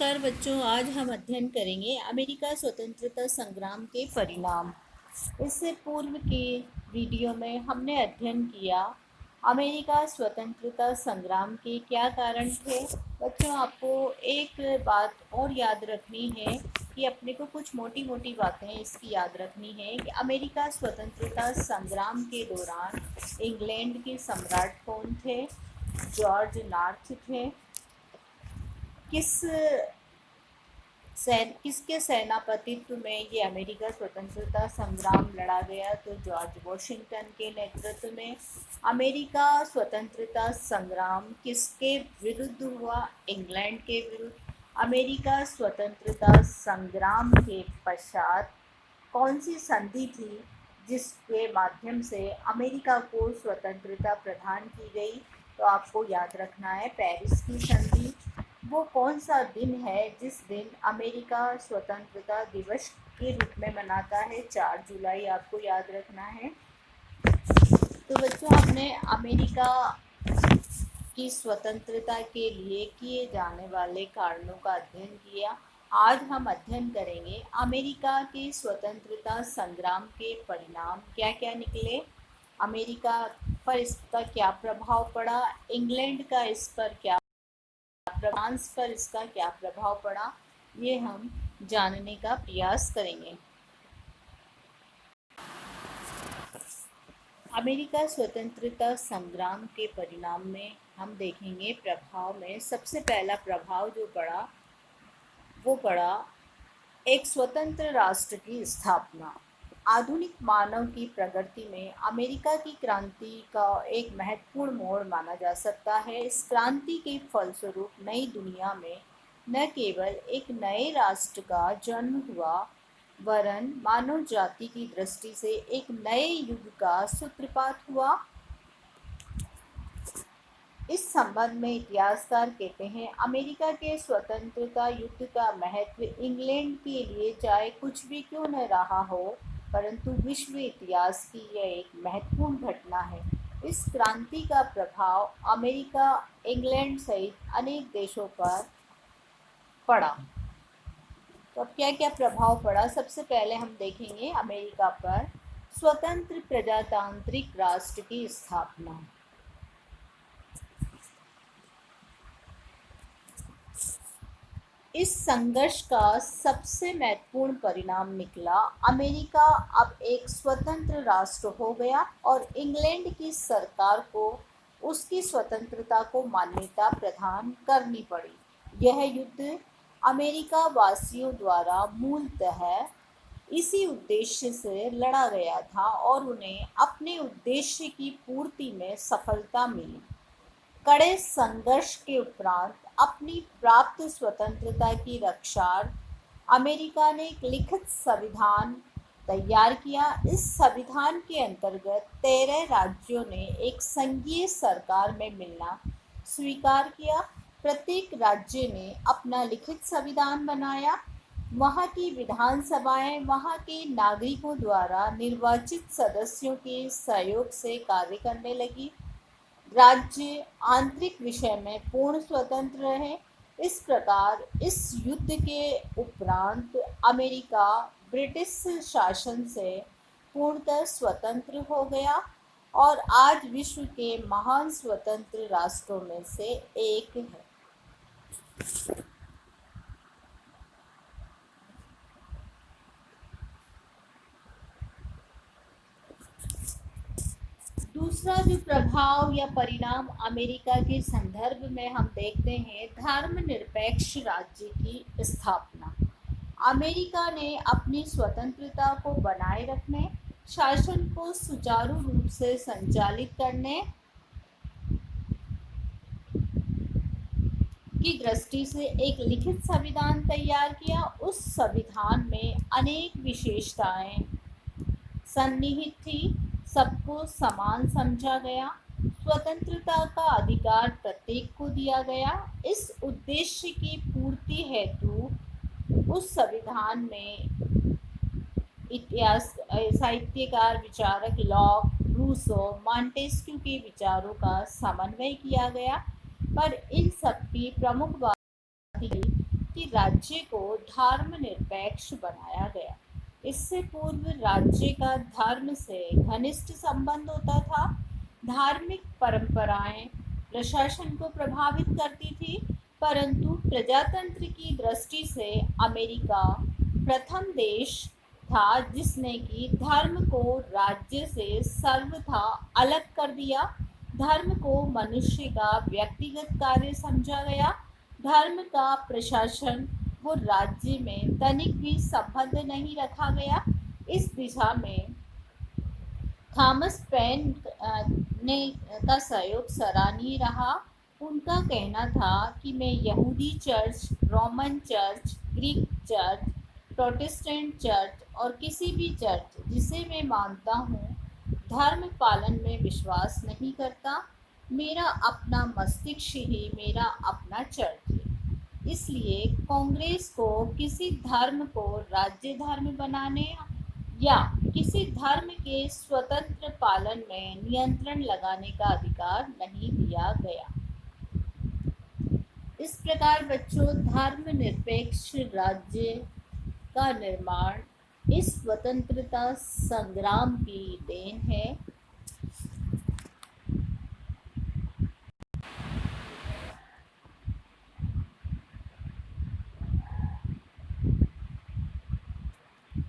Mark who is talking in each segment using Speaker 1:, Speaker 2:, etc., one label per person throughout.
Speaker 1: नमस्कार बच्चों, आज हम अध्ययन करेंगे अमेरिका स्वतंत्रता संग्राम के परिणाम। इससे पूर्व के वीडियो में हमने अध्ययन किया अमेरिका स्वतंत्रता संग्राम के क्या कारण थे। बच्चों, आपको एक बात और याद रखनी है कि अपने को कुछ मोटी मोटी बातें इसकी याद रखनी है कि अमेरिका स्वतंत्रता संग्राम के दौरान इंग्लैंड के सम्राट कौन थे, जॉर्ज नॉर्थ थे। किसके सेनापतित्व में ये अमेरिका स्वतंत्रता संग्राम लड़ा गया, तो जॉर्ज वॉशिंगटन के नेतृत्व में। अमेरिका स्वतंत्रता संग्राम किसके विरुद्ध हुआ, इंग्लैंड के विरुद्ध। अमेरिका स्वतंत्रता संग्राम के पश्चात कौन सी संधि थी जिसके माध्यम से अमेरिका को स्वतंत्रता प्रदान की गई, तो आपको याद रखना है पेरिस की संधि। वो कौन सा दिन है जिस दिन अमेरिका स्वतंत्रता दिवस के रूप में मनाता है, 4 जुलाई आपको याद रखना है। तो बच्चों, हमने अमेरिका की स्वतंत्रता के लिए किए जाने वाले कारणों का अध्ययन किया। आज हम अध्ययन करेंगे अमेरिका के स्वतंत्रता संग्राम के परिणाम क्या क्या निकले, अमेरिका पर इसका क्या प्रभाव पड़ा, इंग्लैंड का इस पर क्या, फ्रांस पर इसका क्या प्रभाव पड़ा, ये हम जानने का प्रयास करेंगे। अमेरिका स्वतंत्रता संग्राम के परिणाम में हम देखेंगे प्रभाव में सबसे पहला प्रभाव जो पड़ा वो पड़ा एक स्वतंत्र राष्ट्र की स्थापना। आधुनिक मानव की प्रगति में अमेरिका की क्रांति का एक महत्वपूर्ण मोड़ माना जा सकता है। इस क्रांति के फलस्वरूप नई दुनिया में न केवल एक नए राष्ट्र का जन्म हुआ, वरन मानव जाति की दृष्टि से एक नए युग का सूत्रपात हुआ। इस संबंध में इतिहासकार कहते हैं, अमेरिका के स्वतंत्रता युद्ध का महत्व इंग्लैंड के लिए चाहे कुछ भी क्यों न रहा हो, परंतु विश्व इतिहास की यह एक महत्वपूर्ण घटना है। इस क्रांति का प्रभाव अमेरिका, इंग्लैंड सहित अनेक देशों पर पड़ा। तो अब क्या क्या प्रभाव पड़ा, सबसे पहले हम देखेंगे अमेरिका पर स्वतंत्र प्रजातांत्रिक राष्ट्र की स्थापना। इस संघर्ष का सबसे महत्वपूर्ण परिणाम निकला, अमेरिका अब एक स्वतंत्र राष्ट्र हो गया और इंग्लैंड की सरकार को उसकी स्वतंत्रता को मान्यता प्रदान करनी पड़ी। यह युद्ध अमेरिका वासियों द्वारा मूलतः इसी उद्देश्य से लड़ा गया था और उन्हें अपने उद्देश्य की पूर्ति में सफलता मिली। कड़े संघर्ष के उपरांत अपनी प्राप्त स्वतंत्रता की रक्षार्थ अमेरिका ने एक लिखित संविधान तैयार किया। इस संविधान के अंतर्गत 13 राज्यों ने एक संघीय सरकार में मिलना स्वीकार किया। प्रत्येक राज्य ने अपना लिखित संविधान बनाया। वहाँ की विधानसभाएं वहाँ के नागरिकों द्वारा निर्वाचित सदस्यों के सहयोग से कार्य करने लगी। राज्य आंतरिक विषय में पूर्ण स्वतंत्र रहे। इस प्रकार इस युद्ध के उपरांत अमेरिका ब्रिटिश शासन से पूर्णतः स्वतंत्र हो गया और आज विश्व के महान स्वतंत्र राष्ट्रों में से एक है। दूसरा जो प्रभाव या परिणाम अमेरिका के संदर्भ में हम देखते हैं, धर्मनिरपेक्ष राज्य की स्थापना। अमेरिका ने अपनी स्वतंत्रता को बनाए रखने, शासन को सुचारू रूप से संचालित करने की दृष्टि से एक लिखित संविधान तैयार किया। उस संविधान में अनेक विशेषताएं सन्निहित थी। सबको समान समझा गया। स्वतंत्रता का अधिकार प्रत्येक को दिया गया। इस उद्देश्य की पूर्ति हेतु उस संविधान में इतिहास साहित्यकार विचारक लॉक, रूसो, मॉन्टेस्क्यू के विचारों का समन्वय किया गया। पर इन सब की प्रमुख बात थी कि राज्य को धर्मनिरपेक्ष बनाया गया। इससे पूर्व राज्य का धर्म से घनिष्ठ संबंध होता था। धार्मिक परंपराएं प्रशासन को प्रभावित करती थी, परंतु प्रजातंत्र की दृष्टि से अमेरिका प्रथम देश था जिसने कि धर्म को राज्य से सर्वथा अलग कर दिया। धर्म को मनुष्य का व्यक्तिगत कार्य समझा गया। धर्म का प्रशासन वो राज्य में तनिक भी संबंध नहीं रखा गया। इस दिशा में थॉमस पेन ने का सहयोग सराहनीय रहा। उनका कहना था कि मैं यहूदी church, Roman church, Greek church, Protestant church और किसी भी चर्च जिसे मैं मानता हूँ धर्म पालन में विश्वास नहीं करता। मेरा अपना मस्तिष्क ही मेरा अपना चर्च है। इसलिए कांग्रेस को किसी धर्म को राज्य धर्म बनाने या किसी धर्म के स्वतंत्र पालन में नियंत्रण लगाने का अधिकार नहीं दिया गया। इस प्रकार बच्चों, धर्मनिरपेक्ष राज्य का निर्माण इस स्वतंत्रता संग्राम की देन है।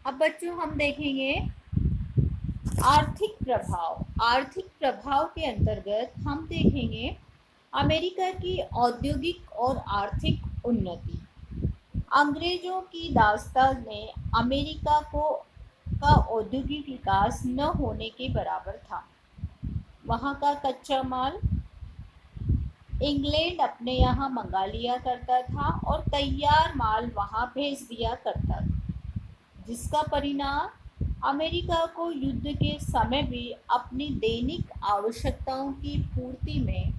Speaker 1: अब बच्चों हम देखेंगे आर्थिक प्रभाव। आर्थिक प्रभाव के अंतर्गत हम देखेंगे अमेरिका की औद्योगिक और आर्थिक उन्नति। अंग्रेजों की दास्तान ने अमेरिका को का औद्योगिक विकास न होने के बराबर था। वहाँ का कच्चा माल इंग्लैंड अपने यहाँ मंगा लिया करता था और तैयार माल वहाँ भेज दिया करता था, जिसका परिणाम अमेरिका को युद्ध के समय भी अपनी दैनिक आवश्यकताओं की पूर्ति में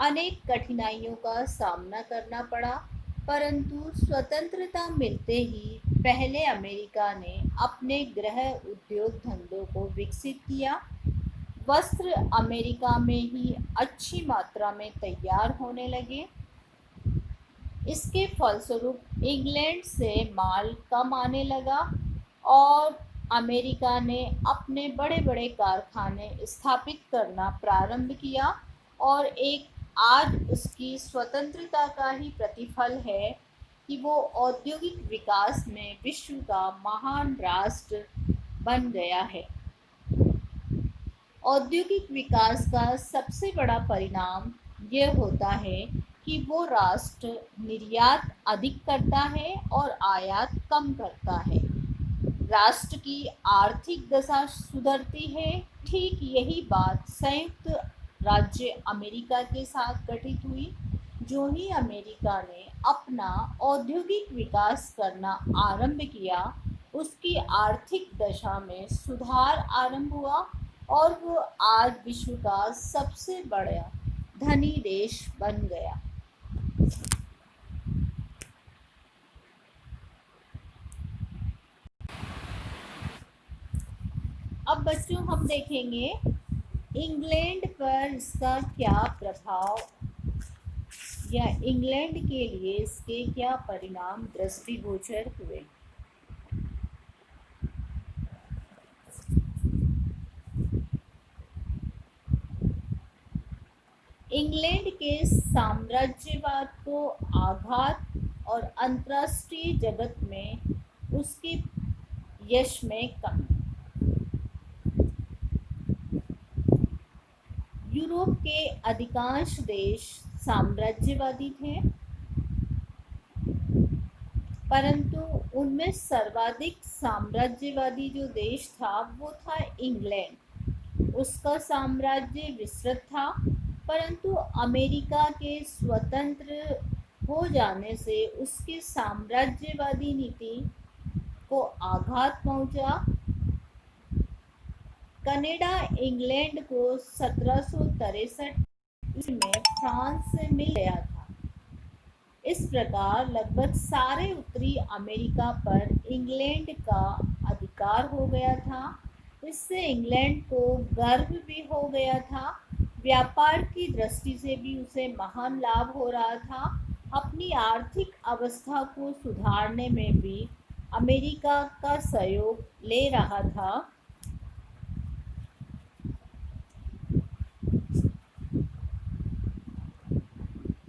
Speaker 1: अनेक कठिनाइयों का सामना करना पड़ा। परंतु स्वतंत्रता मिलते ही पहले अमेरिका ने अपने गृह उद्योग धंधों को विकसित किया। वस्त्र अमेरिका में ही अच्छी मात्रा में तैयार होने लगे। इसके फलस्वरूप इंग्लैंड से माल कम आने लगा और अमेरिका ने अपने बड़े बड़े कारखाने स्थापित करना प्रारंभ किया और एक आज उसकी स्वतंत्रता का ही प्रतिफल है कि वो औद्योगिक विकास में विश्व का महान राष्ट्र बन गया है। औद्योगिक विकास का सबसे बड़ा परिणाम यह होता है कि वो राष्ट्र निर्यात अधिक करता है और आयात कम करता है। राष्ट्र की आर्थिक दशा सुधरती है। ठीक यही बात संयुक्त राज्य अमेरिका के साथ घटित हुई। जो ही अमेरिका ने अपना औद्योगिक विकास करना आरंभ किया, उसकी आर्थिक दशा में सुधार आरंभ हुआ और वो आज विश्व का सबसे बड़ा धनी देश बन गया। अब बच्चों हम देखेंगे इंग्लैंड पर इसका क्या प्रभाव या इंग्लैंड के लिए इसके क्या परिणाम दृष्टिगोचर हुए। इंग्लैंड के साम्राज्यवाद को आघात और अंतर्राष्ट्रीय जगत में उसके यश में कमी। यूरोप के अधिकांश देश साम्राज्यवादी थे, परंतु उनमें सर्वाधिक साम्राज्यवादी जो देश था वो था इंग्लैंड। उसका साम्राज्य विस्तृत था, परंतु अमेरिका के स्वतंत्र हो जाने से उसकी साम्राज्यवादी नीति को आघात पहुंचा। कनाडा इंग्लैंड को 1763 में फ्रांस से मिल गया था। इस प्रकार लगभग सारे उत्तरी अमेरिका पर इंग्लैंड का अधिकार हो गया था। इससे इंग्लैंड को गर्व भी हो गया था। व्यापार की दृष्टि से भी उसे महान लाभ हो रहा था। अपनी आर्थिक अवस्था को सुधारने में भी अमेरिका का सहयोग ले रहा था।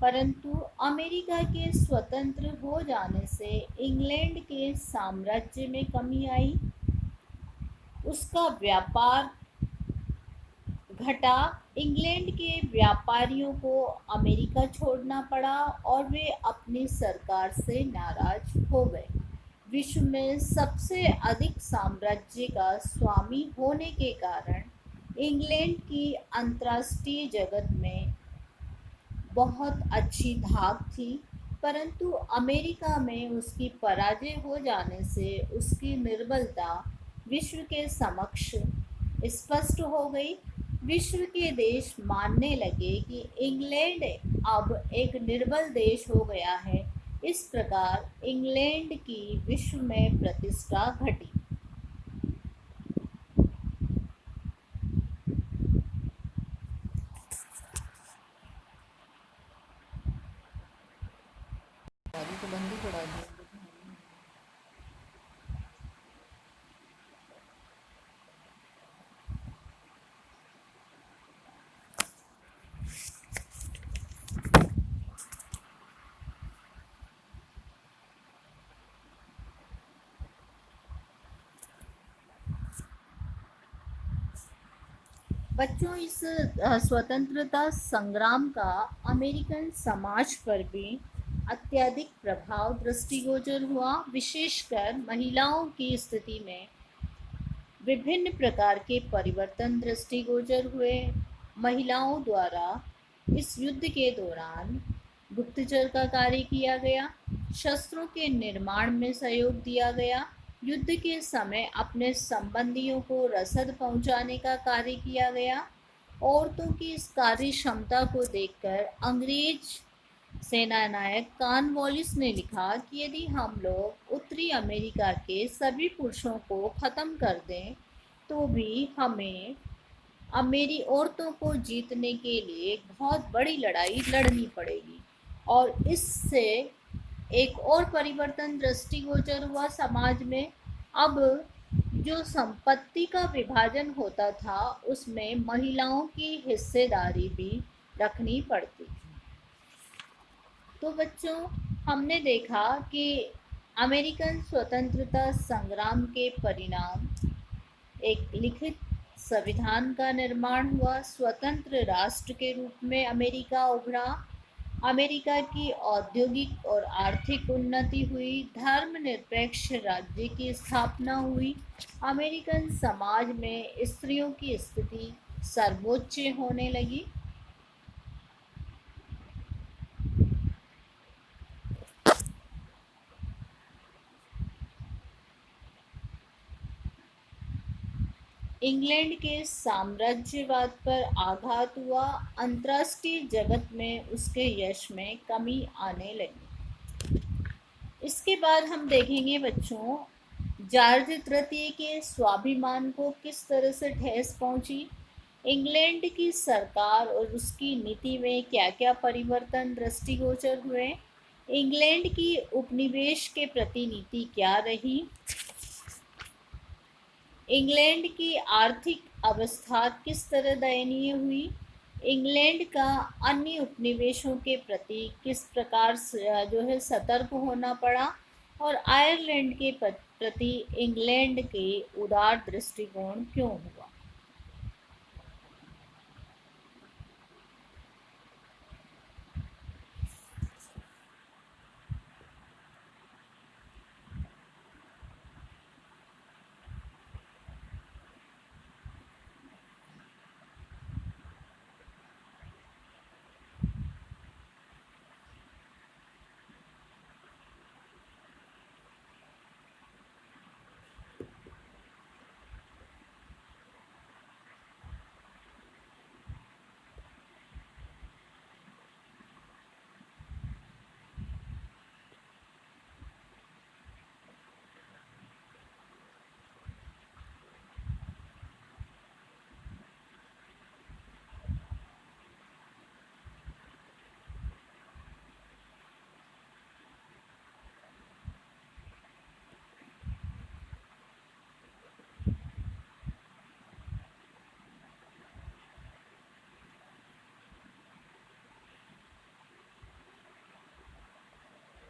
Speaker 1: परंतु अमेरिका के स्वतंत्र हो जाने से इंग्लैंड के साम्राज्य में कमी आई, उसका व्यापार घटा, इंग्लैंड के व्यापारियों को अमेरिका छोड़ना पड़ा और वे अपनी सरकार से नाराज हो गए। विश्व में सबसे अधिक साम्राज्य का स्वामी होने के कारण इंग्लैंड की अंतर्राष्ट्रीय जगत में बहुत अच्छी धाक थी, परंतु अमेरिका में उसकी पराजय हो जाने से उसकी निर्बलता विश्व के समक्ष स्पष्ट हो गई। विश्व के देश मानने लगे कि इंग्लैंड अब एक निर्बल देश हो गया है। इस प्रकार इंग्लैंड की विश्व में प्रतिष्ठा घटी। तो बंदी पड़ा दी। बच्चों, इस स्वतंत्रता संग्राम का अमेरिकन समाज पर भी अत्यधिक प्रभाव दृष्टिगोचर हुआ। विशेषकर महिलाओं की स्थिति में विभिन्न प्रकार के परिवर्तन दृष्टिगोचर हुए। महिलाओं द्वारा इस युद्ध के दौरान गुप्तचर का कार्य किया गया, शस्त्रों के निर्माण में सहयोग दिया गया, युद्ध के समय अपने संबंधियों को रसद पहुंचाने का कार्य किया गया। औरतों की इस कार्य क्षमता को देखकर अंग्रेज सेनानायक कॉर्नवालिस ने लिखा कि यदि हम लोग उत्तरी अमेरिका के सभी पुरुषों को ख़त्म कर दें तो भी हमें मेरी औरतों को जीतने के लिए एक बहुत बड़ी लड़ाई लड़नी पड़ेगी। और इससे एक और परिवर्तन दृष्टिगोचर हुआ समाज में। अब जो संपत्ति का विभाजन होता था उसमें महिलाओं की हिस्सेदारी भी रखनी पड़ती थी। तो बच्चों, हमने देखा कि अमेरिकन स्वतंत्रता संग्राम के परिणाम एक लिखित संविधान का निर्माण हुआ, स्वतंत्र राष्ट्र के रूप में अमेरिका उभरा, अमेरिका की औद्योगिक और आर्थिक उन्नति हुई, धर्मनिरपेक्ष राज्य की स्थापना हुई, अमेरिकन समाज में स्त्रियों की स्थिति सर्वोच्च होने लगी। इंग्लैंड के साम्राज्यवाद पर आघात हुआ, अंतर्राष्ट्रीय जगत में उसके यश में कमी आने लगी। इसके बाद हम देखेंगे बच्चों, जॉर्ज तृतीय के स्वाभिमान को किस तरह से ठेस पहुंची, इंग्लैंड की सरकार और उसकी नीति में क्या क्या परिवर्तन दृष्टिगोचर हुए, इंग्लैंड की उपनिवेश के प्रति नीति क्या रही, इंग्लैंड की आर्थिक अवस्था किस तरह दयनीय हुई, इंग्लैंड का अन्य उपनिवेशों के प्रति किस प्रकार जो है सतर्क होना पड़ा, और आयरलैंड के प्रति इंग्लैंड के उदार दृष्टिकोण क्यों हुआ।